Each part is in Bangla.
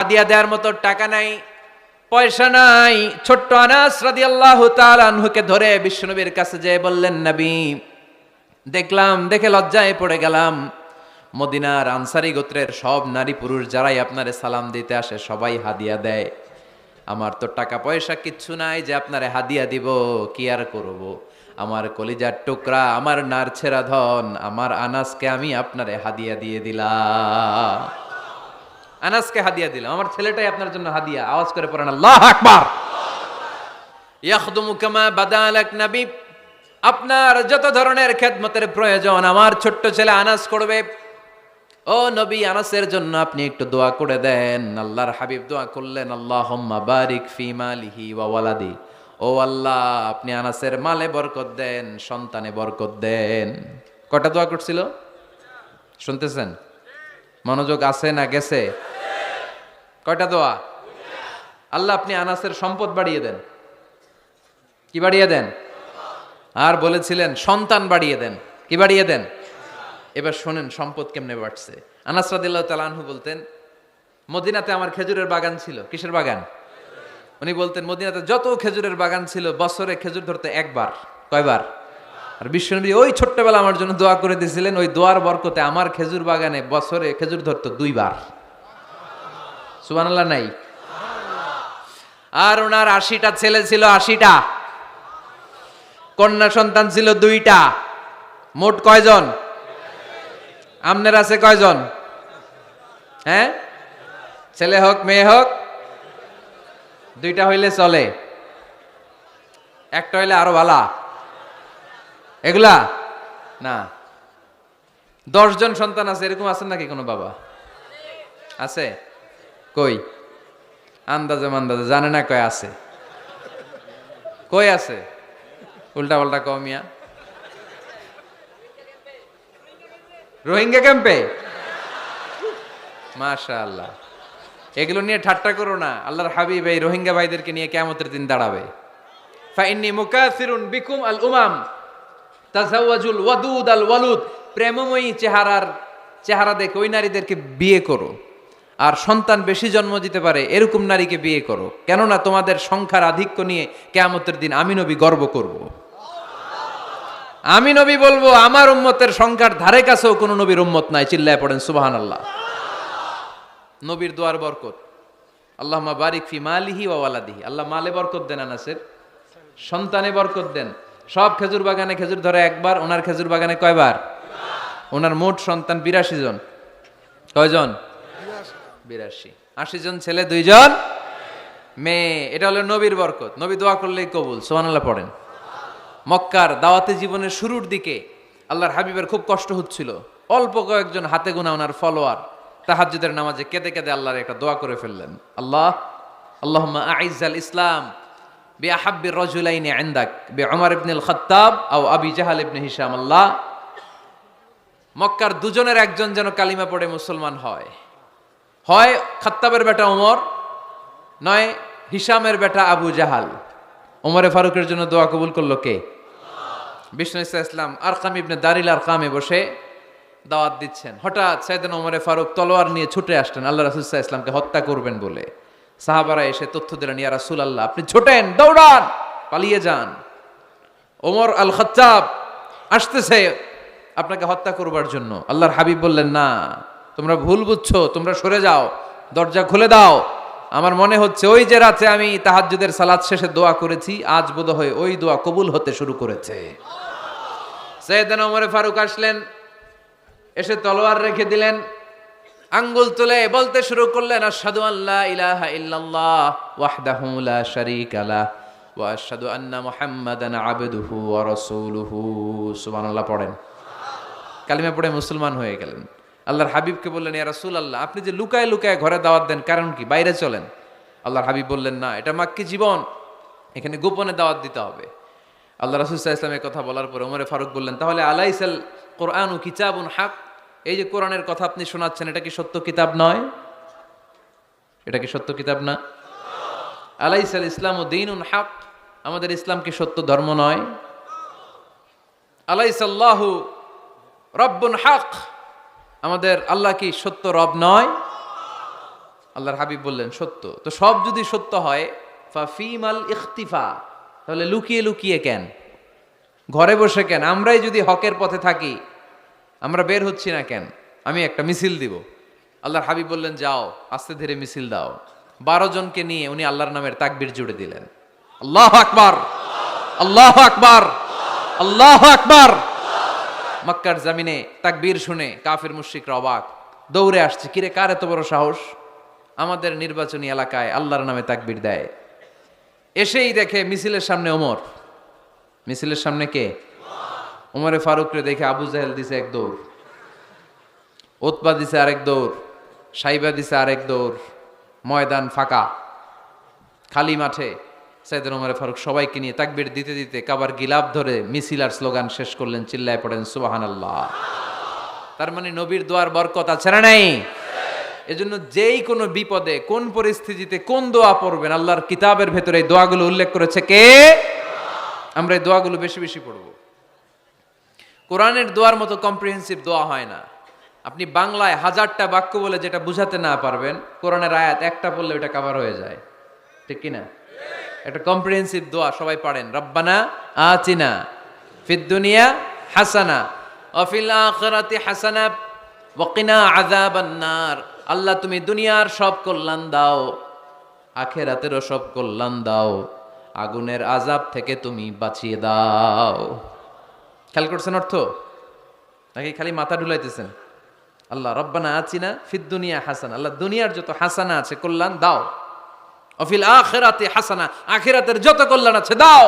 হাদিয়া দেওয়ার মতো টাকা নাই, পয়সা নাই। ছোট্ট আনাস রাদিয়াল্লাহু তাআলা আনহুকে ধরে বিশ্বনবীর কাছে যেয়ে বললেন, নবী দেখে লজ্জায় পড়ে গেলাম, মদিনার আনসারী গোত্রের সব নারী পুরুষ যারাই আপনারে সালাম দিতে আসে সবাই হাদিয়া দেয়, আমার তো টাকা পয়সা কিচ্ছু নাই যে আপনারে হাদিয়া দিব, কি আর করব। আমার কলিজার টুকরা, আমার নারছেরা ধন, আমার আনাসকে আমি আপনারে হাদিয়া দিয়ে দিলাম। আনাসকে হাদিয়া দিলাম, আমার ছেলেটাই আপনার জন্য হাদিয়া। আওয়াজ করে পড়েন আল্লাহু আকবার। ইয়াখদুমু কামা বাদালাক নবী, আপনার যত ধরনের খেদমতের প্রয়োজন আমার ছোট্ট ছেলে আনাস করবে। ও নবী, আনাসের জন্য আপনি একটু দোয়া করে দেন। আল্লাহর হাবিব দোয়া করলেন, আল্লাহুম্মা বারিক ফি মালিহি ওয়া ওয়ালাদি, ও আল্লাহ আপনি আনাসের মালে বরকত দেন, সন্তানে বরকত দেন। কয়টা দোয়া করছিল শুনতেছেন? মনোযোগ আছে না গেছে? কয়টা দোয়া? আল্লাহ আপনি আনাসের সম্পদ বাড়িয়ে দেন। কি বাড়িয়ে দেন? আর বলেছিলেন সন্তান বাড়িয়ে দেন। কি বাড়িয়ে দেন? এবার শোনেন সম্পদ কেমনে বাড়ছে। আনাস রাদিয়াল্লাহু তাআলা আনহু বলতেন, মদিনাতে আমার খেজুরের বাগান ছিল। কিসের বাগান? উনি বলতেন মদিনাতে যত খেজুরের বাগান ছিল বছরে খেজুর ধরতে একবার। কয়বার? আর বিশ্বনবী ওই ছোট্টবেলা আমার জন্য দোয়া করে দিয়েছিলেন, ওই দোয়ার বরকতে আমার খেজুর বাগানে বছরে খেজুর ধরতো 2 বার। সুবহানাল্লাহ নাই? আর ওনার 80টা ছেলে ছিল, 80টা। কন্যা সন্তান ছিল 2টা। মোট কয়জন? আমনের আছে কয়জন? হ্যাঁ, ছেলে হোক মেয়ে হোক 2টা হইলে চলে, একটা হইলে আরো ভালা। এগুলা না, 10 জন সন্তান আছে এরকম আছেন নাকি কোনো বাবা? আছে? কই? আন্দাজে মান্দাজে জানে না কয় আছে। কই আছে? উল্টা পাল্টা কমিয়া রোহিঙ্গা ক্যাম্পে। মাশাআল্লাহ, এগুলো নিয়ে ঠাট্টা করো না। আল্লাহর হাবিব এই রোহিঙ্গা ভাইদেরকে নিয়ে কিয়ামতের দিন দাঁড়াবে। ফাইন্নী মুকাসিরুন বিকুম আল উমাম তাজাওয়াজুল ওয়াদুদ আল ওয়ালুদ, প্রেমময়ী চেহারা দেখে ওই নারীদেরকে বিয়ে করো, আর সন্তান বেশি জন্ম দিতে পারে এরকম নারীকে বিয়ে করো, কেননা তোমাদের সংখ্যার আধিক্য নিয়ে কিয়ামতের দিন আমি নবী গর্ব করব। আমি নবী বলবো আমার উম্মতের সংখ্যার ধারে কাছেও কোন নবীর উম্মত নাই। চিল্লায় পড়েন সুবহানাল্লাহ। নবীর দোয়ার বরকত। আল্লাহুম্মা বারিক ফি মালিহি ওয়া ওয়ালাদিহি, আল্লাহ মালে বরকত দেন, আনাসের সন্তানে বরকত দেন। সব খেজুর বাগানে খেজুর ধরে একবার, ওনার খেজুর বাগানে কয়বার? ওনার মোট সন্তান 82 জন। কয়জন? 82। 80 জন ছেলে, 2 জন মেয়ে। এটা হলো নবীর বরকত। নবী দোয়া করলেই কবুল। সুবহানাল্লাহ পড়েন। মক্কার দাওয়াতি জীবনের শুরুর দিকে আল্লাহর হাবিবের খুব কষ্ট হচ্ছিল। অল্প কয়েকজন হাতে গোনা ওনার ফলোয়ার তাহাজ্জুদের নামাজে কেঁদে কেঁদে আল্লাহর একটা দোয়া করে ফেললেন, আল্লাহুম্মা আইজ্জাল ইসলাম বিআহাব্বির রাজুলাইনি ইনদাক বিউমর ইবনুল খাত্তাব আও আবি জাহল ইবনে হিশাম। আল্লাহ, মক্কার দুজনের একজন যেন কালিমা পড়ে মুসলমান হয়, হয় খাত্তাবের বেটা ওমর, নয় হিশামের বেটা আবু জাহাল। ওমরে ফারুকের জন্য দোয়া কবুল করলো কে? বিষ্ণু ইসলাম আরকাম ইবনে দারিল আরকামে বসে দাওয়াত দিচ্ছেন। হঠাৎ সাইয়েদনা ওমরে ফারুক তলোয়ার নিয়ে ছুটে আসলেন আল্লাহ রাসূল সাল্লাল্লাহু আলাইহি ওয়াসাল্লামকে হত্যা করবেন বলে। সাহাবারা এসে তথ্য দিলেন, ইয়া রাসূলুল্লাহ আপনি ছোটেন, দৌড়ান, পালিয়ে যান, ওমর আল খাত্তাব আসতেছে আপনাকে হত্যা করবার জন্য। আল্লাহর হাবিব বললেন, না তোমরা ভুল বুঝছো, তোমরা সরে যাও, দরজা খুলে দাও। আমার মনে হচ্ছে ওই যে রাতে আমি তাহাজ্জুদের সালাত শেষে দোয়া করেছি, আজ বোধহয় ওই দোয়া কবুল হতে শুরু করেছে। সাইয়েদনা ওমর ফারুক আসলেন, এসে তলোয়ার রেখে দিলেন, আঙ্গুল তুলে বলতে শুরু করলেন, আশহাদু আল্লা ইলাহা ইল্লাল্লাহ ওয়াহদাহু লা শারীকা লাহ ওয়া আশহাদু আন্না মুহাম্মাদান আবদুহু ওয়া রাসূলুহু। সুবহানাল্লাহ পড়েন। কালিমা পড়ে মুসলমান হয়ে গেলেন। আল্লাহর হাবিবকে বললেন, ইয়া রাসূলুল্লাহ আপনি যে লুকায় লুকায় ঘরে দাওয়াত দেন, কারণ কি? বাইরে চলেন। আল্লাহর হাবিব বললেন, না এটা মাক্কি জীবন, এখানে গোপনে দাওয়াত দিতে হবে। আল্লাহ রাসূল সাল্লাল্লাহু আলাইহি ওয়াসাল্লামের কথা বলার পরে ওমরে ফারুক বললেন, তাহলে আলাইসাল কোরআনু কিতাবুন হক, এই যে কোরআনের কথা আপনি শোনাচ্ছেন এটা কি সত্য কিতাব নয়? এটা কি সত্য কিতাব না? আলাইসাল ইসলামু দীনুন হক, আমাদের ইসলাম কি সত্য ধর্ম নয়? আলাইসাল্লাহু রব্বুন হক, আমাদের আল্লাহ কি সত্য রব নয়? আল্লাহর হাবিব বললেন সত্য। তো সব যদি সত্য হয় ফাফিমাল ইখতিফা, তাহলে লুকিয়ে লুকিয়ে কেন, ঘরে বসে কেন? আমরাই যদি হকের পথে থাকি, আমরা বের হচ্ছি না কেন? আমি একটা মিছিল দিব। আল্লাহর হাবিব বললেন যাও, আস্তে ধীরে মিছিল দাও। 12 জনকে নিয়ে উনি আল্লাহর নামের তাকবীর জুড়ে দিলেন। আল্লাহু আকবার, আল্লাহু আকবার, আল্লাহু আকবার। মক্কার জমিনে তাকবীর শুনে কাফির মুশরিকরা অবাক, দৌড়ে আসছে, কিরে কার এত বড় সাহস আমাদের নির্বাচনী এলাকায় আল্লাহর নামে তাকবীর দেয়। এসেই দেখে মিছিলের সামনে ওমর। মিছিলের সামনে কে? ওমরে ফারুকরে দেখে আবু জাহেল দিছে এক দৌড়, উতবা দিছে আরেক দৌড়, সাইবা দিছে আরেক দৌড়। ময়দান ফাঁকা, খালি মাঠে সাইয়েদনা ওমরে ফারুক সবাইকে নিয়ে তাকবীর দিতে দিতে কাবার গিলাফ ধরে মিছিল আর স্লোগান শেষ করলেন, চিল্লায় পড়েন সুবহানাল্লাহ। তার মানে নবীর দোয়ার বরকত আছে না নাই? এজন্য যেই কোনো বিপদে, কোন পরিস্থিতিতে কোন দোয়া পড়বেন, আল্লাহর কিতাবের ভেতরে এই দোয়াগুলো উল্লেখ করেছে কে? আমরা এই দোয়াগুলো বেশি বেশি পড়ব। কোরআনের দোয়ার মতো কম্প্রিহেন্সিভ দোয়া হয় না। আপনি বাংলায় 1000টা বাক্য বলে যেটা বুঝাতে না পারবেন, কোরআনের আয়াত একটা পড়লে ওটা কভার হয়ে যায়, ঠিক কিনা? একটা কম্প্রিহেন্সিভ দোয়া সবাই পড়েন, রব্বানা আতিনা ফিদ দুনিয়া হাসানা ওয়া ফিল আখিরাতি হাসানা ওয়া কিনা আযাবান নার। আল্লাহ তুমি দুনিয়ার সব কল্যাণ দাও, আখিরাতেরও সব কল্যাণ দাও, আগুনের আযাব থেকে তুমি বাঁচিয়ে দাও। খেয়াল করছেন অর্থ নাকি খালি মাথা ঢুলাইতেছেন? আল্লাহ রব্বানা আতিনা ফিদ দুনিয়া হাসানা, আল্লাহ দুনিয়ার যত হাসানা আছে কল্যাণ দাও, অফিল আখিরাতি হাসানা, আখিরাতের যত কল্যাণ আছে দাও,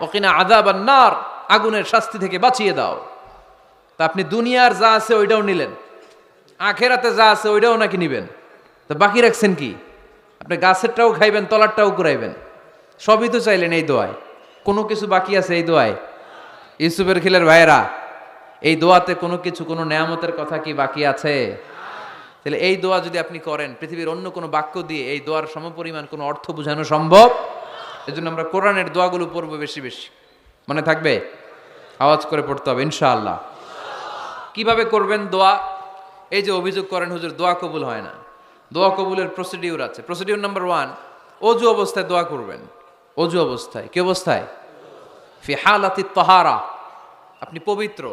ওকিনা আযাবান নার, আগুনের শাস্তি থেকে বাঁচিয়ে দাও। তা আপনি দুনিয়ার যা আছে ওইটাও নিলেন, আখিরাতে যা আছে ওইটাও নাকি নিবেন, তো বাকি রাখছেন কি? আপনি গাছেরটাও খাইবেন, তলারটাও কুড়াইবেন, সবই তো চাইলেন এই দোয়ায়। কোনো কিছু বাকি আছে এই দোয়ায়? ইউসুফের খিলের ভাইয়েরা, এই দোয়াতে কোনো কিছু, কোনো নেয়ামতের কথা কি বাকি আছে? তাহলে এই দোয়া যদি আপনি করেন, পৃথিবীর অন্য কোনো বাক্য দিয়ে এই দোয়ার সমপরিমাণ কোনো অর্থ বোঝানো সম্ভব। এজন্য আমরা কোরআনের দোয়াগুলো পড়বো বেশি বেশি। মনে থাকবে? আওয়াজ করে পড়তে হবে ইনশাআল্লাহ। কিভাবে করবেন দোয়া? এই যে অভিযোগ করেন হুজুর দোয়া কবুল হয় না, দোয়া কবুলের প্রসিডিউর আছে। প্রসিডিউর নাম্বার 1, অজু অবস্থায় দোয়া করবেন। অজু অবস্থায়, কি অবস্থায়? ফি হালাতি তাহারা, আপনি পবিত্র,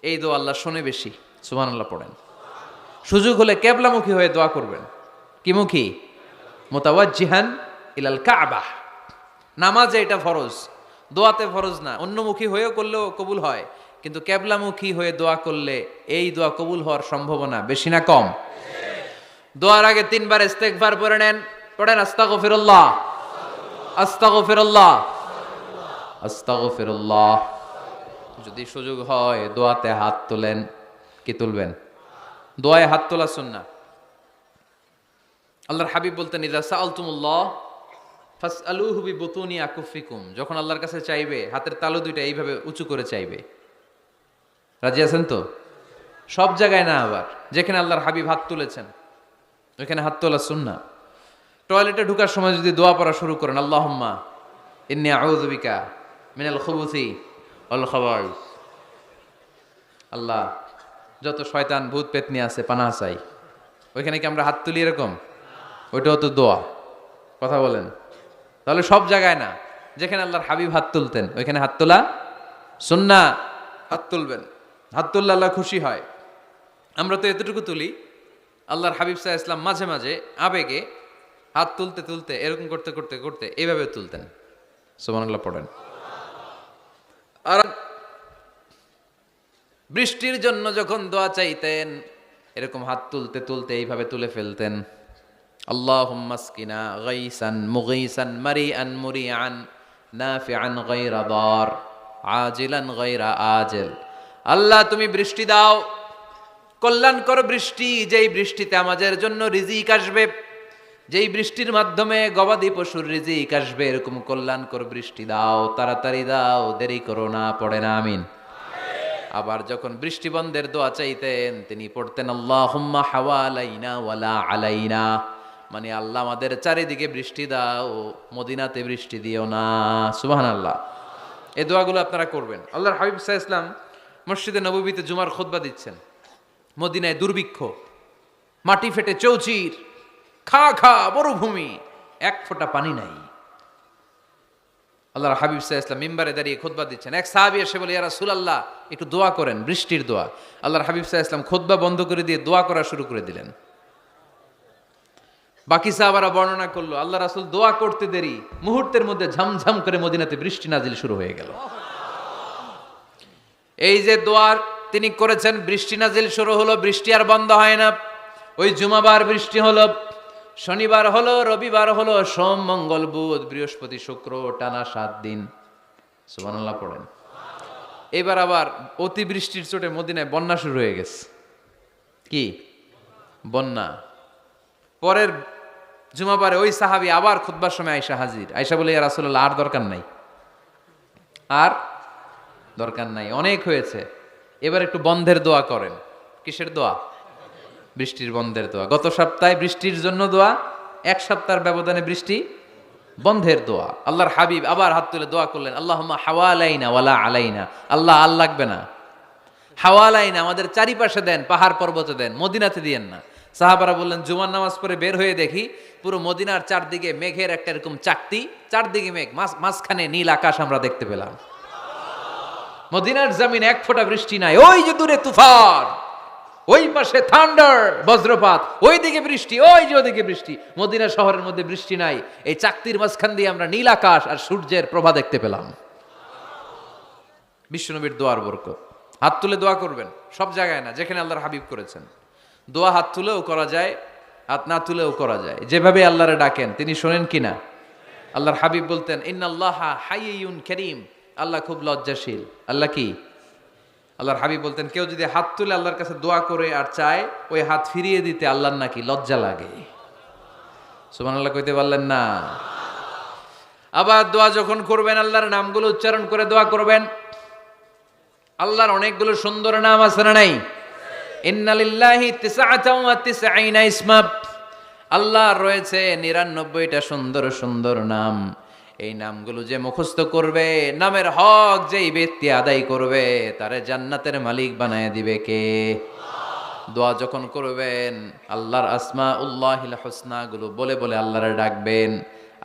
এই দোয়া আল্লাহ শোনে বেশি, সুবহানাল্লাহ পড়েন। সুযোগ হলে কিবলামুখী হয়ে দোয়া করবেন। কি মুখী? মুতাওয়াজ্জিহান ইলাল কাবা। নামাজে এটা ফরজ, দোয়াতে ফরজ না। অন্যমুখী হয়েও করলেও কবুল হয়, কিন্তু কিবলামুখী হয়ে দোয়া করলে এই দোয়া কবুল হওয়ার সম্ভাবনা বেশি না কম? দোয়ার আগে 3 বার ইস্তেগফার পড়ে নেন। পড়েন আস্তাগফিরুল্লাহ, আস্তাগফিরুল্লাহ, আস্তাগফিরুল্লাহ। যদি সুযোগ হয় দোয়াতে হাত তোলেন। কি তুলবেন? দোয়ায় হাত তোলা সুন্নাহ। আল্লাহর হাবিব বলতেন, ইযা সাআলতুমুল্লাহ ফাসআলুহু বিবুতুনি আকুফিকুম। যখন আল্লাহর কাছে চাইবে, হাতের তালু দুইটা এইভাবে উঁচু করে চাইবে। রাজি আছেন তো? সব জায়গায় না, আবার যেখানে আল্লাহর হাবিব হাত তুলেছেন ওইখানে হাত তোলা সুন্নাহ। টয়লেটে ঢোকার সময় যদি দোয়া পড়া শুরু করেন, আল্লাহুম্মা ইন্নী আউযু বিকা মিনাল খুবুসি ওয়াল খাবাইস, আল্লাহ যত শয়তান ভূত পেতনি আছে পানাহ চাই। ওইখানে কি আমরা হাত তুলি এরকম? ওইটাও তো দোয়া। কথা বলেন। তাহলে সব জায়গায় না, যেখানে আল্লাহর হাবিব হাত তুলতেন ওইখানে হাত তোলা সুন্নাহ। হাত তুলবেন, হাত তুললে আল্লাহ খুশি হয়। আমরা তো এতটুকু তুলি, আল্লাহর হাবিব সাল্লাল্লাহু আলাইহি ওয়াসাল্লাম মাঝে মাঝে আবেগে হাত তুলতে তুলতে এরকম করতে করতে করতে এইভাবে তুলতেন। সুবহানাল্লাহ পড়েন। আর বৃষ্টির জন্য যখন দোয়া চাইতেন, এরকম হাত তুলতে তুলতে এইভাবে তুলে ফেলতেন। আল্লাহুম্মা আসকিনা গাইসান মুগীসান মারিআন মুরিআন নাফিআন গায়রা দার আজিলান গায়রা আজিল। আল্লাহ তুমি বৃষ্টি দাও, কল্যাণকর বৃষ্টি, যেই বৃষ্টিতে আমাদের জন্য রিজিক আসবে, যেই বৃষ্টির মাধ্যমে গবাদি পশুর রিজিক আসবে, এরকম কল্যাণকর বৃষ্টি দাও, তাড়াতাড়ি দাও, দেরি করো না। পড়েন আমিন। আবার যখন বৃষ্টি বন্ধের দোয়া চাইতেন, তিনি পড়তেন আল্লাহুম্মা হাওয়ালাইনা ওয়ালা আলাইনা, মানে আল্লাহ আমাদের চারিদিকে বৃষ্টি দাও, মদিনাতে বৃষ্টি দিও না। সুবহানাল্লাহ। এই দোয়াগুলো আপনারা করবেন। আল্লাহর হাবিব সাল্লাল্লাহু আলাইহি ওয়াসাল্লাম মসজিদে নববীতে জুমার খুতবা দিচ্ছেন। মদিনায় দুর্ভিক্ষ, মাটি ফেটে চৌচির, খা খা মরুভূমি, এক ফোঁটা পানি নাই। আল্লাহর হাবিব সাল্লাল্লাহু আলাইহি ওয়াসাল্লাম মিম্বারে দাঁড়িয়ে খুতবা দিচ্ছেন। এক সাহাবী এসে বলে, ইয়া রাসূলুল্লাহ, একটু দোয়া করেন, বৃষ্টির দোয়া। আল্লাহর হাবিব সাল্লাল্লাহু আলাইহি ওয়াসাল্লাম খুতবা বন্ধ করে দিয়ে দোয়া করা শুরু করে দিলেন। বাকি সাহাবারা বর্ণনা করলো, আল্লাহ রাসূল দোয়া করতে দেরি, মুহূর্তের মধ্যে ঝমঝম করে মদিনাতে বৃষ্টি নাজিল শুরু হয়ে গেল। এই যে দোয়া তিনি করেছেন, বৃষ্টি নাজিল শুরু হলো, বৃষ্টি আর বন্ধ হয় না। ওই জুমাবার বৃষ্টি হলো, শনিবার হলো, রবিবার হলো, সোম মঙ্গল বুধ বৃহস্পতি শুক্র, টানা 7 দিন। সুবহানাল্লাহ পড়েন। এবার আবার অতি বৃষ্টির চোটে মদিনায় বন্যা শুরু হয়ে গেছে। কি বন্যা? পরের জুমাবারে ওই সাহাবী আবার খুতবার সময় আয়েশা হাজির। আয়েশা বলে, ইয়া রাসূলুল্লাহ, আর দরকার নাই, আর দরকার নাই, অনেক হয়েছে, এবার একটু বন্ধের দোয়া করেন। কিসের দোয়া? বৃষ্টির বন্ধের দোয়া। গত সপ্তাহে বৃষ্টির জন্য দোয়া, এক সপ্তাহের ব্যবধানে বৃষ্টি বন্ধের দোয়া। আল্লাহর হাবিব আবার হাত তুলে দোয়া করলেন, আল্লাহুম্মা হাওয়ালাইনা ওয়ালা আলাইনা। আল্লাহ আল লাগবে না, হাওয়ালাইনা, আমাদের চারিপাশে দেন, পাহাড় পর্বতে দেন, মদিনাতে দিয়েন না। সাহাবারা বললেন, জুমার নামাজ পড়ে বের হয়ে দেখি পুরো মদিনার চারদিকে মেঘের একটা এরকম চাকতি, চারদিকে মেঘ, মাঝখানে নীল আকাশ আমরা দেখতে পেলাম। মদিনার জমিন এক ফোঁটা বৃষ্টি নাই। ওই যে দূরে তুফান, ওই পাশে থান্ডার বজ্রপাত, ওই দিকে বৃষ্টি, ওই যে ওদিকে বৃষ্টি। মদিনা শহরের মধ্যে বৃষ্টি নাই, এই চাকতির মাঝখান দিয়ে আমরা নীল আকাশ আর সূর্যের প্রভা দেখতে পেলাম। বিশ্বনবীর দোয়ার বরকত। হাত তুলে দোয়া করবেন, সব জায়গায় না, যেখানে আল্লাহর হাবিব করেছেন। দোয়া হাত তুলেও করা যায়, হাত না তুলেও করা যায়, যেভাবে আল্লাহরে ডাকেন তিনি শোনেন কিনা। আল্লাহর হাবিব বলতেন, ইন্নাল্লাহা হাইয়ুন কারীম, আল্লাহ খুব লজ্জাশীল। আল্লাহ কি? আল্লাহর হাবিব বলতেন, কেউ যদি হাত তুলে আল্লাহর কাছে দোয়া করে আর চায়, ওই হাত ফিরিয়ে দিতে আল্লাহর নাকি লজ্জা লাগে। সুবহানাল্লাহ কইতে পারলেন না? আবার দোয়া যখন করবেন, আল্লাহর নামগুলো উচ্চারণ করে দোয়া করবেন। আল্লাহর অনেকগুলো সুন্দর নাম আছে না নাই? ইন্না লিল্লাহি 99 ইসমা, আল্লাহর রয়েছে 99টা সুন্দর সুন্দর নাম। এই নামগুলো যে মুখস্থ করবে, নামের হক যেই ব্যক্তি আদায় করবে, তারে জান্নাতের মালিক বানায় দিবে কে? দোয়া যখন করবেন, আল্লাহর আসমাউল্লাহিল হুসনা গুলো বলে বলে আল্লাহরে ডাকবেন।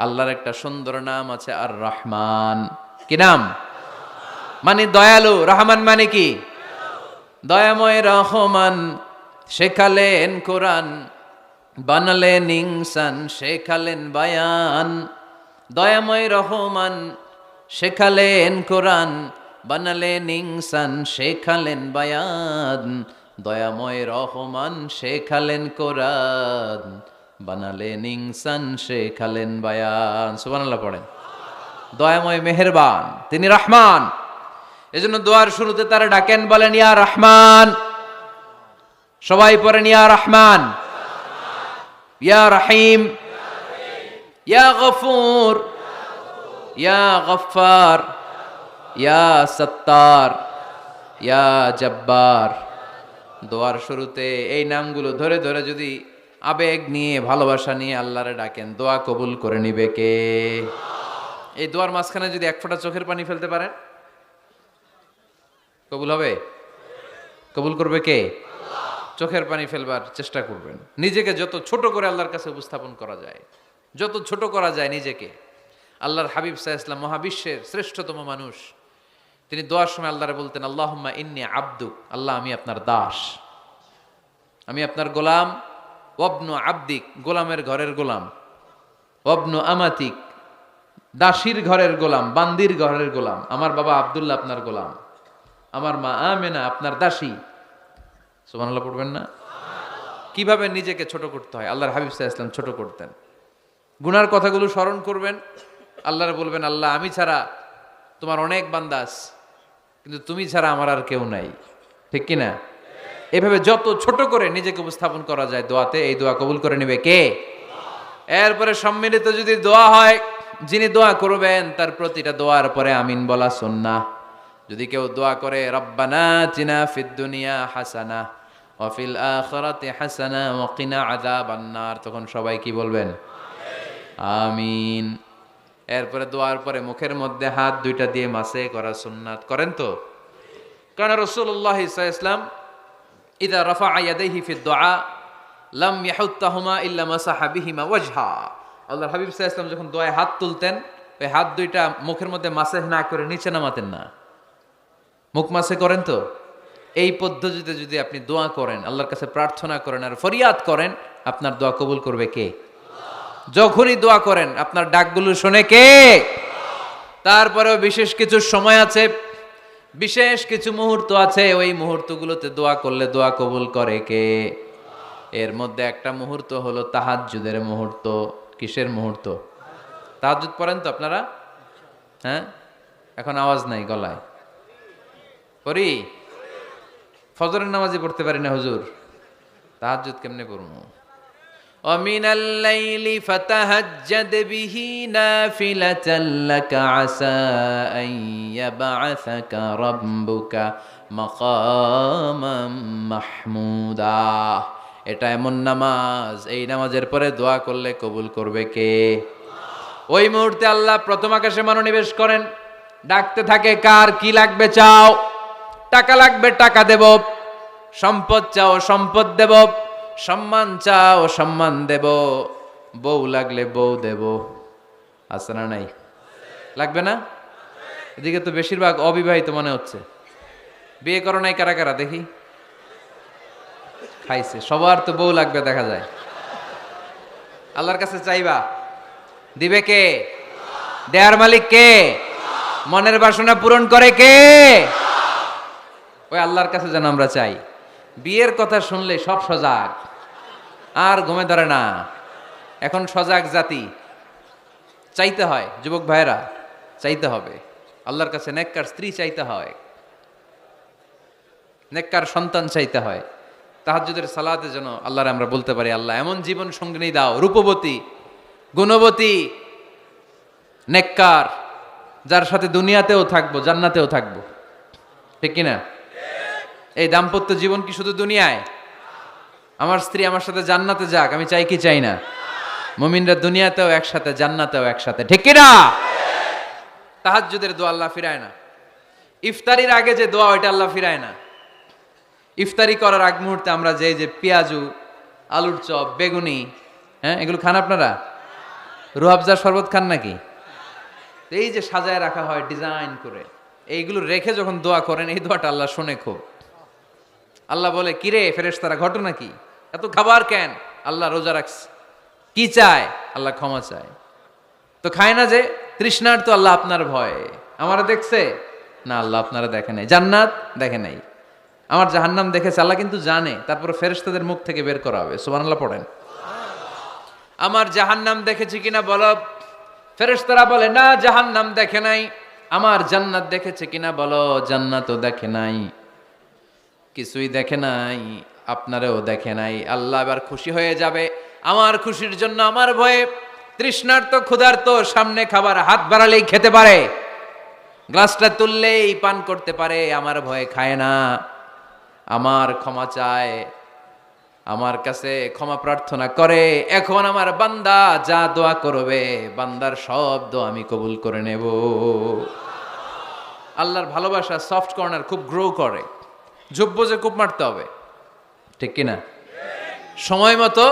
আল্লাহর একটা সুন্দর নাম আছে আর রহমান। কি নাম? মানে দয়ালু। রহমান মানে কি? দয়াময়। রহমান শেখালেন কোরআন, বানালেন ইনসান, শেখালেন বায়ান। দয়াময় রহমান শেখালেন কোরআন, বানালেন ইনসান, শেখালেন বায়ান। দয়াময় রহমান শেখালেন কোরআন, বানালেন ইনসান, শেখালেন বায়ান। সুবহানাল্লাহ পড়েন। দয়াময় মেহেরবান, তিনি রহমান। এজন্য দোয়ার শুরুতে তারা ডাকেন, বলেন ইয়া রহমান। সবাই পড়েন ইয়া রহমান, ইয়া রহিম, ইয়া গফুর, ইয়া গফফার, ইয়া সত্তার, ইয়া জব্বার। দোয়ার শুরুতে এই নামগুলো ধরে ধরে যদি আবেগ নিয়ে, ভালোবাসা নিয়ে আল্লাহরে ডাকেন, দোয়া কবুল করে নিবে কে? এই দোয়ার মাঝখানে যদি এক ফোঁটা চোখের পানি ফেলতে পারেন, কবুল হবে? কবুল করবে কে? চোখের পানি ফেলবার চেষ্টা করবেন। নিজেকে যত ছোট করে আল্লাহর কাছে উপস্থাপন করা যায়, যত ছোট করা যায় নিজেকে। আল্লাহর হাবিব সাল্লাল্লাহু আলাইহি ওয়াসাল্লাম, মহাবিশ্বের শ্রেষ্ঠতম মানুষ, তিনি দোয়ার সময় আল্লাহরে বলতেন, আল্লাহুম্মা ইন্নী আবদুক, আল্লাহ আমি আপনার দাস, আমি আপনার গোলাম। ওয়াবনু আবদিক, গোলামের ঘরের গোলাম। ওয়াবনু আমাতিক, দাসীর ঘরের গোলাম, বান্দির ঘরের গোলাম। আমার বাবা আব্দুল্লাহ আপনার গোলাম, আমার মা আমেনা আপনার দাসী। সুবহানাল্লাহ পড়বেন না? কিভাবে নিজেকে ছোট করতে হয় আল্লাহর হাবিব সাল্লাল্লাহু আলাইহি ওয়াসাল্লাম ছোট করতেন। গুনার কথাগুলো স্মরণ করবেন, আল্লাহরে বলবেন, আল্লাহ আমি ছাড়া তোমার অনেক বান্দা আছে, কিন্তু তুমি ছাড়া আমার আর কেউ নাই। ঠিক কিনা? এভাবে যত ছোট করে নিজেকে উপস্থাপন করা যায় দোয়াতে, এই দোয়া কবুল করে নেবে কে? এরপরে সম্মিলিত যদি দোয়া হয়, যিনি দোয়া করবেন তার প্রতিটা দোয়ার পরে আমিন বলা সুন্নাহ। যদি কেউ দোয়া করে রব্বানা আতিনা ফিদ দুনিয়া হাসানা ওয়া ফিল আখিরাতি হাসানা ওয়া কিনা আযাবান নার, তখন সবাই কি বলবেন? আমিন। এরপরে দোয়ার পরে মুখের মধ্যে হাত দুইটা দিয়ে মাসে করা সুন্নাত। করেন তো? কারণ রাসূলুল্লাহ সাল্লাল্লাহু আলাইহি ওয়াসাল্লাম ইযা রাফা ইয়াদাইহি ফিদ দুআ, লাম ইয়াহুত্তাহুমা ইল্লা মাসাহা বিহিমা ওয়াজহা। আল্লাহর হাবিব সাল্লাল্লাহু আলাইহি ওয়াসাল্লাম যখন দোয়ায় হাত তুলতেন, ওই হাত দুইটা মুখের মধ্যে মাসেহ না করে নিচে নামাতেন না। মুখ মাসে করেন তো? এই পদ্ধতিতে যদি আপনি দোয়া করেন, আল্লাহর কাছে প্রার্থনা করেন আর ফরিয়াদ করেন, আপনার দোয়া কবুল করবে কে? যখনই দোয়া করেন আপনার ডাকগুলো শোনে কে? তারপরেও বিশেষ কিছু সময় আছে, বিশেষ কিছু মুহূর্ত আছে, ওই মুহূর্তগুলোতে দোয়া করলে দোয়া কবুল করে কে? এর মধ্যে একটা মুহূর্ত হলো তাহাজ্জুদের মুহূর্ত। কিসের মুহূর্ত? তাহাজ্জুদ পড়েন তো আপনারা? হ্যাঁ, এখন আওয়াজ নাই গলায়। পড়ি? ফজরের নামাজই পড়তে পারি না হুজুর, তাহাজ্জুদ কেমনে পড়বো? ومن الليل فتهجد به نافلة لك عسى أن يبعثك ربك مقاما محمودا। এটা এমন নামাজ, এই নামাজের পরে দোয়া করলে কবুল করবে কে? ওই মুহূর্তে আল্লাহ প্রথম আকাশে মনোনিবেশ করেন, ডাকতে থাকে, কার কি লাগবে চাও? টাকা লাগবে টাকা দেব, সম্পদ চাও সম্পদ দেব, সম্মান চাও সম্মান দেব, বউ লাগলে বউ দেব। আছে না নাই? লাগবে না? এদিকে তো বেশিরভাগ অবিবাহিত মনে হচ্ছে। বিয়ে করো নাই কারা কারা দেখি? খাইছে। সবার তো বউ লাগবে দেখা যায়। আল্লাহর কাছে চাইবা, দিবে কে? দেয়ার মালিক কে? মনের বাসনা পূরণ করে কে? ওই আল্লাহর কাছে যেন আমরা চাই। বিয়ের কথা শুনলে সব সজাগ, আর ঘুমে ধরে না। এখন সজাগ জাতি, চাইতে হয়। যুবক ভাইরা, চাইতে হবে আল্লাহর কাছে। নেককার স্ত্রী চাইতে হয়, নেককার সন্তান চাইতে হয়। তাহাজ্জুদের সালাতে যেন আল্লাহরে আমরা বলতে পারি, আল্লাহ এমন জীবন সঙ্গিনী দাও, রূপবতী, গুণবতী, নেককার, যার সাথে দুনিয়াতেও থাকবো জান্নাতেও থাকবো। ঠিক কিনা? এই দাম্পত্য জীবন কি শুধু দুনিয়ায়? আমার স্ত্রী আমার সাথে জান্নাতে যাক, আমি চাই কি চাই না? মুমিনরা দুনিয়াতেও একসাথে, জান্নাতেও একসাথে। ঠিক কিনা? তাহাজ্জুদের দোয়া আল্লাহ ফিরায় না। ইফতারির আগে যে দোয়া, ওইটা আল্লাহ ফিরায় না। ইফতারি করার আগ মুহূর্তে আমরা যে পেঁয়াজু, আলুর চপ, বেগুনি, হ্যাঁ, এগুলো খান আপনারা? রুহাবজার শরবত খান নাকি? এই যে সাজায় রাখা হয় ডিজাইন করে, এইগুলো রেখে যখন দোয়া করেন, এই দোয়াটা আল্লাহ শুনে খুব। আল্লাহ বলে, কিরে ফেরেশতারা, ঘটনা কি? এত খাবার কেন? আল্লাহ রোজা রাখছে। কি চায়? আল্লাহ ক্ষমা চায়। তো খায় না যে তৃষ্ণার, তো আল্লাহ আপনার ভয়। আমারা দেখছে না? আল্লাহ আপনারা দেখে নাই। জান্নাত দেখে নাই, আমার জাহান্নাম দেখেছে আল্লাহ কিন্তু জানে। তারপরে ফেরেশতাদের মুখ থেকে বের করা হবে। সুবহানাল্লাহ পড়েন। আমার জাহান্নাম দেখেছি কিনা বলো। ফেরেশতারা বলে, না জাহান্নাম দেখে নাই। আমার জান্নাত দেখেছে কিনা বলো। জান্নাতও দেখে নাই, কিছুই দেখে নাই, আপনারেও দেখে নাই। আল্লাহ এবার খুশি হয়ে যাবে। আমার খুশির জন্য, আমার ভয়ে তৃষ্ণার্ত ক্ষুধার্ত সামনে খাবার হাত বাড়ালেই খেতে পারে, গ্লাসটা তুললেই পান করতে পারে, আমার ভয়ে খায় না। আমার ক্ষমা চায়, আমার কাছে ক্ষমা প্রার্থনা করে। এখন আমার বান্দা যা দোয়া করবে, বান্দার সব দোয়া আমি কবুল করে নেব। আল্লাহর ভালোবাসা সফট কর্নার খুব গ্রো করে। যোগ্য যে খুব মারতে হবে। ঠিক কিনা? সময় মতো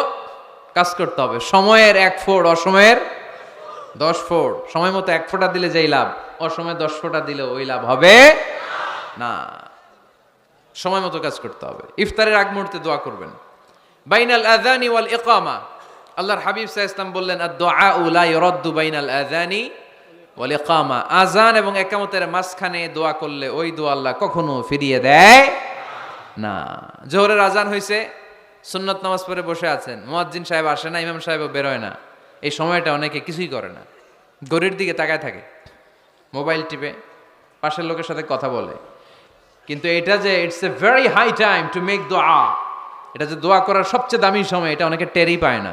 কাজ করতে হবে। সময়ের 1 ফোঁট, অসময়ের 10 ফোঁট। সময় মতো 1 ফোঁটা দিলে যেই লাভ, অসময়ে 10 ফোঁটা দিলে ওই লাভ হবে না। সময় মতো কাজ করতে হবে। ইফতারের আগ মুহূর্তে দোয়া করবেন। বাইনাল আযানি ওয়াল ইকামা, আল্লাহর হাবিব সাল্লাল্লাহু আলাইহি ওয়াসাল্লাম বললেন, আদ-দুআউ লা ইউরাদ্দু বাইনাল আযানি ওয়াল ইকামা। আযান এবং ইকামতের মাঝখানে দোয়া করলে ওই দোয়া আল্লাহ কখনো ফিরিয়ে দেয় না। জোহরের আজান হয়েছে, সুন্নত নামাজ পড়ে বসে আছেন, মুয়াজ্জিন সাহেব আসে না, ইমাম সাহেবও বেরোয় না। এই সময়টা অনেকে কিছুই করে না, ঘড়ির দিকে তাকায় থাকে, মোবাইল টিপে, পাশের লোকের সাথে কথা বলে। কিন্তু এটা যে it's a very high time to make দোয়া, এটা যে দোয়া করার সবচেয়ে দামি সময়, এটা অনেকে টেরই পায় না।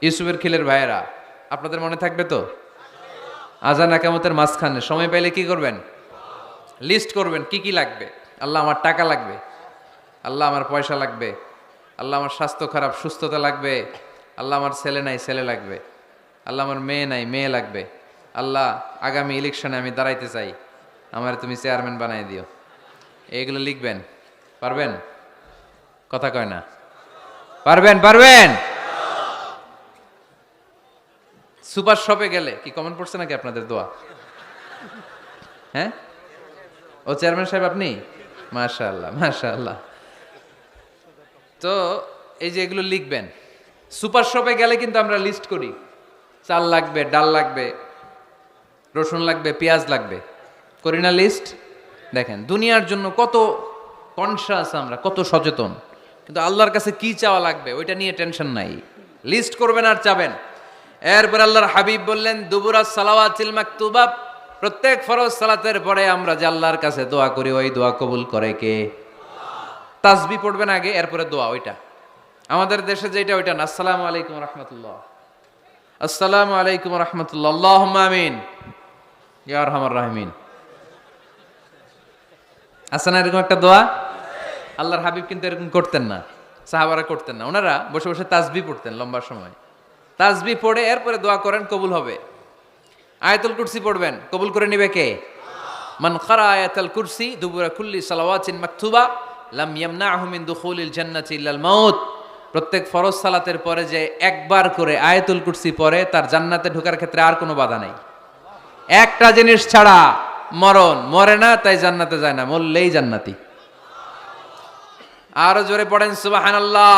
ইউসুফের খিলের ভাইয়েরা, আপনাদের মনে থাকবে তো? আজান একামতের মাঝখানে সময় পাইলে কি করবেন? লিস্ট করবেন কি কি লাগবে। আল্লাহ আমার টাকা লাগবে, আল্লাহ আমার পয়সা লাগবে, আল্লাহ আমার স্বাস্থ্য খারাপ সুস্থতা লাগবে, আল্লাহ আমার ছেলে নাই ছেলে লাগবে, আল্লাহ আমার মেয়ে নাই মেয়ে লাগবে, আল্লাহ আগামী ইলেকশনে আমি দাঁড়াইতে চাই, আমার তুমি চেয়ারম্যান বানাই দিও। এইগুলো লিখবেন, পারবেন? কথা কয় না। পারবেন পারবেন? সুপার শপে গেলে কি কমেন্ট পড়ছে নাকি আপনাদের দোয়া? হ্যাঁ, ও চেয়ারম্যান সাহেব আপনি? মাশাআল্লাহ মাশাআল্লাহ। তো এই যে এগুলো লিখবেন, সুপার শপে গেলে কিন্তু আমরা লিস্ট করি, চাল লাগবে, ডাল লাগবে, রসুন লাগবে, পেঁয়াজ লাগবে, করি না লিস্ট? দেখেন দুনিয়ার জন্য কত কনসাস আমরা, কত সচেতন, কিন্তু আল্লাহর কাছে কি চাওয়া লাগবে ওইটা নিয়ে টেনশন নাই, লিস্ট করবেন আর চাবেন। এরপর আল্লাহর হাবিব বললেন দুবুরা সালাওয়াতিল মাকতুবা, প্রত্যেক ফরজ সালাতের পরে আমরা যে আল্লাহর কাছে দোয়া করি ওই দোয়া কবুল করে কে? তাসবিহ পড়বেন আগে, এরপরে দোয়া। ওইটা আমাদের দেশে যেটা ওইটা না, আসসালামু আলাইকুম রাহমাতুল্লাহ, আসসালামু আলাইকুম রাহমাতুল্লাহ, আল্লাহুম্মা আমিন ইয়া আরহামার রাহিমিন। আছে না এরকম একটা দোয়া? আল্লাহর হাবিব কিন্তু এরকম করতেন না, সাহাবারা করতেন না, ওনারা বসে বসে তাসবিহ পড়তেন লম্বা সময়। তাসবিহ পড়ে এরপরে দোয়া করেন, কবুল হবে। আয়াতুল কুরসি পড়বেন, কবুল করে নিবে কে? মান ক্বারা আয়াতুল কুরসি দুবুরা কুল্লি সালাওয়াতিন মাকতুবা লাম ইয়ামনাহু মিন দুখুলিল জান্নাতি ইল্লাল মাউত। প্রত্যেক ফরজ সালাতের পরে যে একবার করে আয়াতুল কুরসি পড়ে তার জান্নাতে ঢোকার ক্ষেত্রে আর কোনো বাধা নাই। একটা জিনিস ছাড়া, মরণ, মরে না তাই জান্নাতে যায় না, মরলেই জান্নাতি। আরো জোরে পড়েন সুবহানাল্লাহ।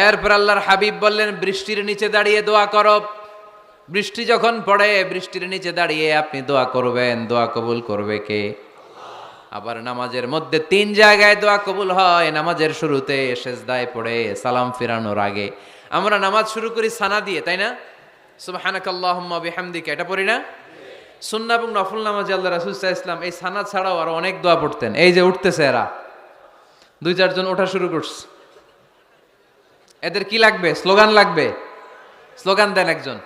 এরপর আল্লাহর হাবিব বললেন বৃষ্টির নিচে দাঁড়িয়ে দোয়া করো। বৃষ্টি যখন পড়ে বৃষ্টির নিচে দাঁড়িয়ে আপনি দোয়া করবেন, দোয়া কবুল করবে কে? আবার নামাজের মধ্যে 3 জায়গায় দোয়া কবুল হয়, নামাজের শুরুতে, সেজদায় পড়ে, সালাম ফিরানোর আগে। আমরা নামাজ শুরু করি সানা দিয়ে, তাই না? সুবহানাকাল্লাহুম্মা বিহামদিকা, এটা পড়ি না? সুন্নাহ এবং নফল নামাজে আল্লাহ রাসূল সাল্লাল্লাহু আলাইহি ওয়াসাল্লাম এই সানা ছাড়াও আরো অনেক দোয়া পড়তেন। এই যে উঠতেছে এরা 2-4 জন ওঠা শুরু করছে, এদের কি লাগবে? স্লোগান লাগবে। স্লোগান দেন একজন।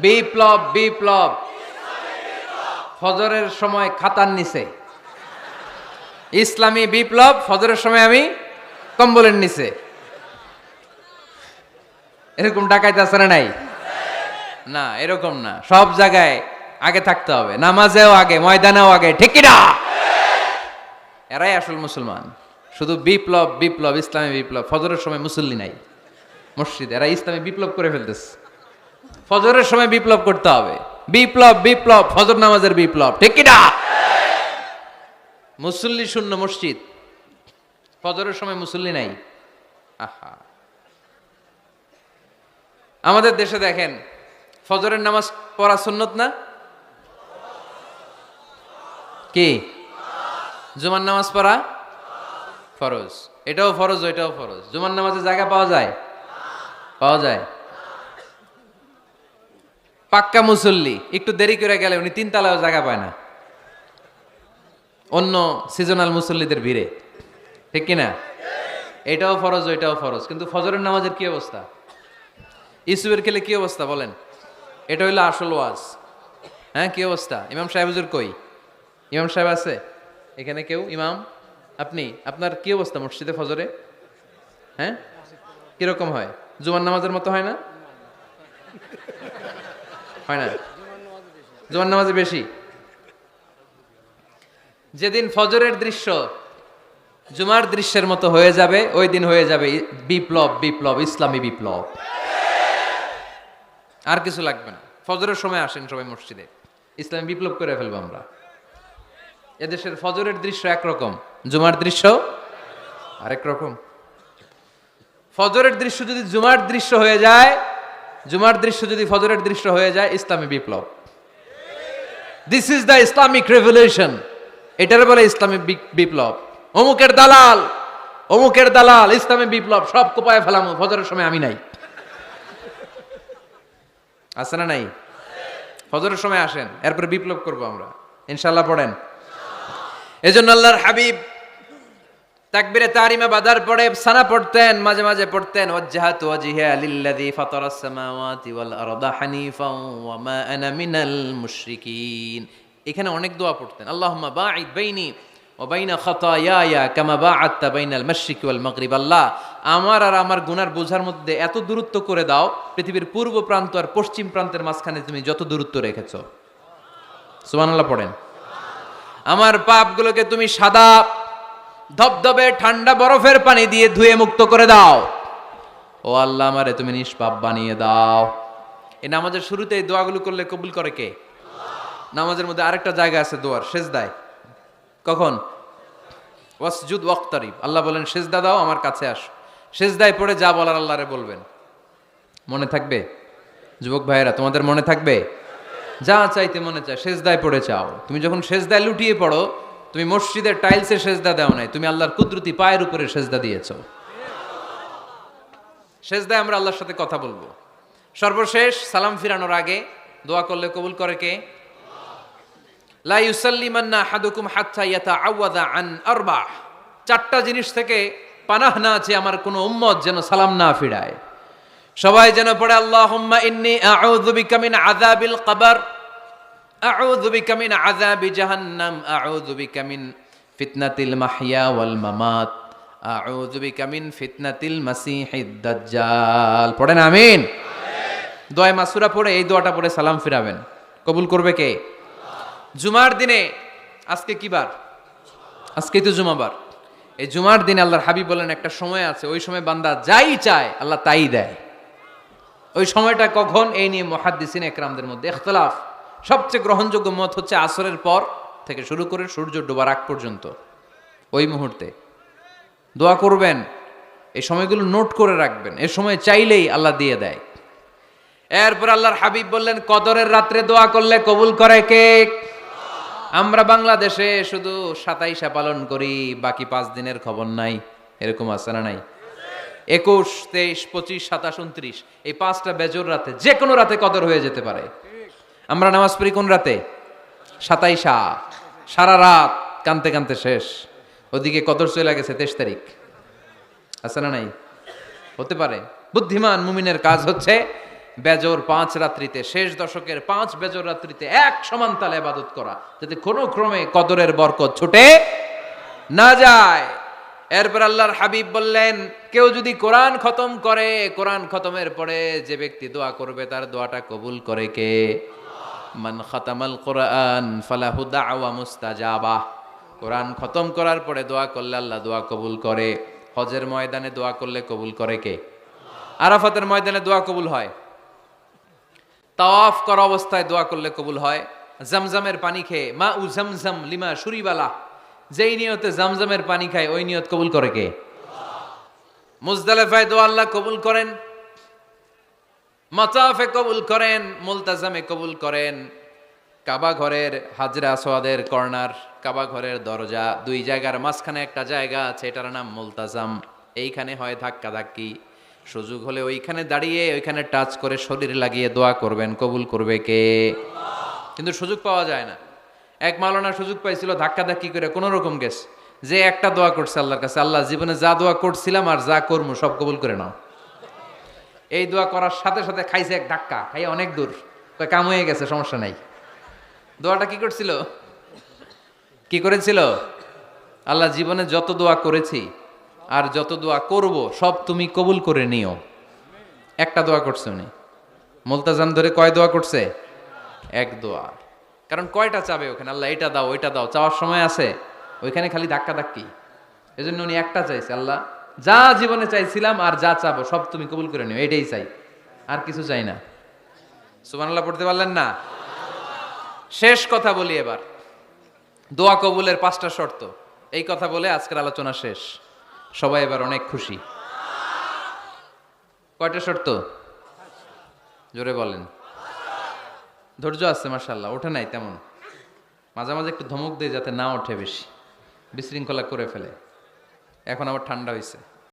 বিপ্লব বিপ্লব, ফজরের সময় খাতার নিচে। ইসলামী বিপ্লব, ফজরের সময় আমি কম্বলের নিচে। এরকম ডাকাইতে আছে না নাই? না, এরকম না, সব জায়গায় আগে থাকতে হবে, নামাজেও আগে, ময়দানেও আগে, ঠিক কি না? এরাই আসল মুসলমান। শুধু বিপ্লব বিপ্লব, ইসলামী বিপ্লব, ফজরের সময় মুসল্লি নাই মসজিদ, এরা ইসলামী বিপ্লব করে ফেলতেছে। ফজরের সময় বিপ্লব করতে হবে, বিপ্লব বিপ্লব, ফজর নামাজের বিপ্লব, ঠিক কি না? মুসল্লি শূন্য মসজিদ, ফজরের সময় মুসল্লি নাই। আহা, আমাদের দেশে দেখেন ফজরের নামাজ পড়া সুন্নত না? কি? জুমার নামাজ পড়া ফরজ। এটাও ফরজ, ওইটাও ফরজ। জুমার নামাজে জায়গা পাওয়া যায়? পাওয়া যায়। পাক্কা মুসল্লি একটু দেরি করে গেলে উনি 3 তলায়ও জায়গা পায় না, অন্য সিজনাল মুসল্লিদের ভিড়ে, ঠিক কিনা? এটাও ফরজ, ওইটাও ফরজ। কিন্তু ফজরের নামাজের কি অবস্থা? ইসুবের খেলে কি অবস্থা বলেন? এটা হইলো আসল ওয়াজ। হ্যাঁ, কি অবস্থা? ইমাম সাহেব হুজুর কই? ইমাম সাহেব আছে এখানে কেউ? ইমাম আপনি, আপনার কি অবস্থা মসজিদে ফজরে? হ্যাঁ, কিরকম হয়? জুমার নামাজের মতো হয় না? হয় না? জুমার নামাজে বেশি। যেদিন ফজরের দৃশ্য জুমার দৃশ্যের মতো হয়ে যাবে ওই দিন হয়ে যাবে বিপ্লব বিপ্লব, ইসলামী বিপ্লব। আর কিছু লাগবে না। ফজরের সময় আসেন সবাই মসজিদে, ইসলামী বিপ্লব করে ফেলবো আমরা। এদেশের ফজরের দৃশ্য একরকম, জুমার দৃশ্য আরেক রকম। ফজরের দৃশ্য যদি জুমার দৃশ্য হয়ে যায়, জুমার দৃশ্য যদি ফজরের দৃশ্য হয়ে যায়, ইসলামী বিপ্লব। This is the Islamic revolution, এটার বলে ইসলামী বিপ্লব। অমুকের দালাল, অমুকের দালাল, ইসলামী বিপ্লব সব কোপায় ফেলাম, ফজরের সময় আমি নাই। আছে না নাই? ফজরের সময় আসেন, এরপরে বিপ্লব করবো আমরা ইনশাল্লাহ। পড়েন। এজন্য আল্লাহর হাবিব তাকবীরে তাহরিমা বাঁধার পরে সানা পড়তেন, মাঝে মাঝে পড়তেন ওয়াজ্জাহাতু ওয়াজহিয়া লিল্লাযী ফাতারাস সামাওয়াতি ওয়াল আরদা হানিফাও ওয়া মা আনা মিনাল মুশরিকিন। এখানে অনেক দোয়া পড়তেন, আল্লাহুম্মা বাঈদ বাইনি ওয়া বাইনা খাতায়ায়া কামা বাআদতা বাইনাল মাশরিকি ওয়াল মাগরিব। আল্লাহ, আমার আর আমার গুনার বোঝার মধ্যে এত দূরত্ব করে দাও, পৃথিবীর পূর্ব প্রান্ত আর পশ্চিম প্রান্তের মাঝখানে তুমি যত দূরত্ব রেখেছো। সুবহানাল্লাহ পড়েন। আমার পাপগুলোকে তুমি সাদা ধবধবে ঠান্ডা বরফের পানি দিয়ে ধুয়ে মুক্ত করে দাও। ও আল্লাহ, আমারে তুমি নিষ্পাপ বানিয়ে দাও। এই নামাজের শুরুতে এই দোয়াগুলো করলে কবুল করে কে? নামাজের মধ্যে আরেকটা জায়গা আছে দোয়ার, সেজদায়। কখন? ওয়াসজুদ ওয়াক্তারিব। আল্লাহ বলেন সেজদা দাও, আমার কাছে আসো। সেজদায় পড়ে যা বলার আল্লাহরে বলবেন। মনে থাকবে? যুবক ভাইয়েরা, তোমাদের মনে থাকবে? যা চাইতে মনে চায় সেজদায় পড়ে চাও। তুমি যখন সেজদায় লুটিয়ে পড়ো, তুমি মসজিদের টাইলসে সেজদা দাও নাই, তুমি আল্লাহর কুদরতি পায়ের উপরে সেজদা দিয়েছো। সেজদায় আমরা আল্লাহর সাথে কথা বলবো। সর্বশেষ সালাম ফিরানোর আগে দোয়া করলে কবুল করে কে? লা ইউসাল্লিমান্না আহাদুকুম হাত্তা ইয়াতাআওয়াযা আন আরবা। চারটা জিনিস থেকে পানাহ না আছে আমার কোনো উম্মত যেন সালাম না ফিরায়। সবাই যেন পড়ে আল্লাহুম্মা ইন্নী আউযু বিকা মিন আযাবিল কবর, আউযু বিকা মিন আযাবি জাহান্নাম, আউযু বিকা মিন ফিতনাতিল মাহইয়া ওয়াল মামাত, আউযু বিকা মিন ফিতনাতিল মাসিহিদ দাজ্জাল। পড়েন আমিন। দোয়া মাসুরা পড়ে এই দোয়াটা পড়ে সালাম ফিরাবেন। কবুল করবে কে? জুমার দিনে, আজকে কি বার? আজকেই তো জুমাবার। এই জুমার দিনে আল্লাহর হাবিব বলেন একটা সময় আছে, ওই সময় বান্দা যাই চায় আল্লাহ তাই দেয়। ওই সময়টা কখন? এই নিয়ে মুহাদ্দিসিন একরামদের মধ্যে ইখতিলাফ। সবচেয়ে গ্রহণযোগ্য মত হচ্ছে আসরের পর থেকে শুরু করে সূর্য ডোবার আগ পর্যন্ত। ওই মুহূর্তে দোয়া করবেন, এই সময়গুলো নোট করে রাখবেন, এই সময় চাইলেই আল্লাহ দিয়ে দেয়। এরপর আল্লাহর হাবিব বললেন কদরের রাত্রে দোয়া করলে কবুল করে কে? আমরা বাংলাদেশে শুধু 27 পালন করি, বাকি 5 দিনের খবর নাই। এরকম আছে না নাই? 21, 23, 25, 27, 29 এই 5টা বেজোর রাতে যে কোনো রাতে কদর হয়ে যেতে পারে। আমরা নামাজ পড়ি কোন রাতে? 27। সারা রাত কানতে কানতে শেষ, ওদিকে কদর চলে গেছে 23 তারিখ। আছে না নাই? হতে পারে। বুদ্ধিমান মুমিনের কাজ হচ্ছে বেজর 5 রাত্রিতে, শেষ দশকের 5 বেজর রাত্রিতে এক সমান তালে ইবাদত করা, যাতে কোনো ক্রমে কদরের বরকত ছুটে না যায়। এরপর আল্লাহর হাবিব বললেন কেউ যদি কোরআন খতম করে, কোরআন খতমের পরে যে ব্যক্তি দোয়া করবে তার দোয়াটা কবুল করে কে? মান খাতামাল কোরআন ফালাহু দাওয়া মুস্তাজাবা। কোরআন খতম করার পরে দোয়া করলে আল্লাহ দোয়া কবুল করে। হজের ময়দানে দোয়া করলে কবুল করে কে? আরাফাতের ময়দানে দোয়া কবুল হয়। তাওয়াফ করা অবস্থায় দোয়া করলে কবুল হয়। জামজামের পানি খেয়ে মা উ জামজাম লিমা শুরিবালা, যেই নিয়তে জামজামের পানি খায় ওই নিয়ত কবুল করে কে? মুজদালিফায় দোয়া আল্লাহ কবুল করেন, মাতাফে কবুল করেন, মুলতাজামে কবুল করেন। কাবা ঘরের হাজরা আসওয়াদের কর্নার, কাবা ঘরের দরজা, 2 জায়গার মাঝখানে একটা জায়গা আছে, এটার নাম মুলতাজাম। এইখানে হয় ধাক্কা ধাক্কি, সুযোগ হলে ওইখানে দাঁড়িয়ে ওইখানে টাচ করে শরীরে লাগিয়ে দোয়া করবেন, কবুল করবে কে? কিন্তু সুযোগ পাওয়া যায় না। এক মাওলানা সুযোগ পাইছিল ধাক্কা ধাক্কি করে কোন রকম গেছে, যে একটা দোয়া করছে আল্লাহর কাছে, আল্লাহ জীবনে যা দোয়া করছিলাম আর যা করবো সব কবুল করে নাও। এই দোয়া করার সাথে সাথে খাইছে এক ধাক্কা, খাইয়ে অনেক দূর, কাম হয়ে গেছে, সমস্যা নাই। দোয়াটা কি করছিল? কি করেছিল? আল্লাহ জীবনে যত দোয়া করেছি আর যত দোয়া করব সব তুমি কবুল করে নিও। একটা দোয়া করছে উনি, মুলতাজাম ধরে কয় দোয়া করছে? এক দোয়া। কারণ কয়টা চাবে ওখানে? আল্লাহ এটা দাও ওইটা দাও, চাওয়ার সময় আছে? ওইখানে খালি ধাক্কা ধাক্কি। এজন্য উনি একটা চাইছে, আল্লাহ যা জীবনে চাইছিলাম আর যা চাবো সব তুমি কবুল করে নিও, এটাই চাই, আর কিছু চাই না। সুবহানাল্লাহ পড়তে পারলেন না? শেষ কথা বলি এবার, দোয়া কবুলের 5টা শর্ত। এই কথা বলে আজকের আলোচনা শেষ। সবাই এবার অনেক খুশি। কয়টা শর্ত? জোরে বলেন। ধৈর্য আছে মাশাআল্লাহ, ওঠে নাই তেমন, মাঝে মাঝে একটু ধমক দেয় যাতে না ওঠে, বেশি বিশৃঙ্খলা করে ফেলে। এখন আবার ঠান্ডা হয়েছে।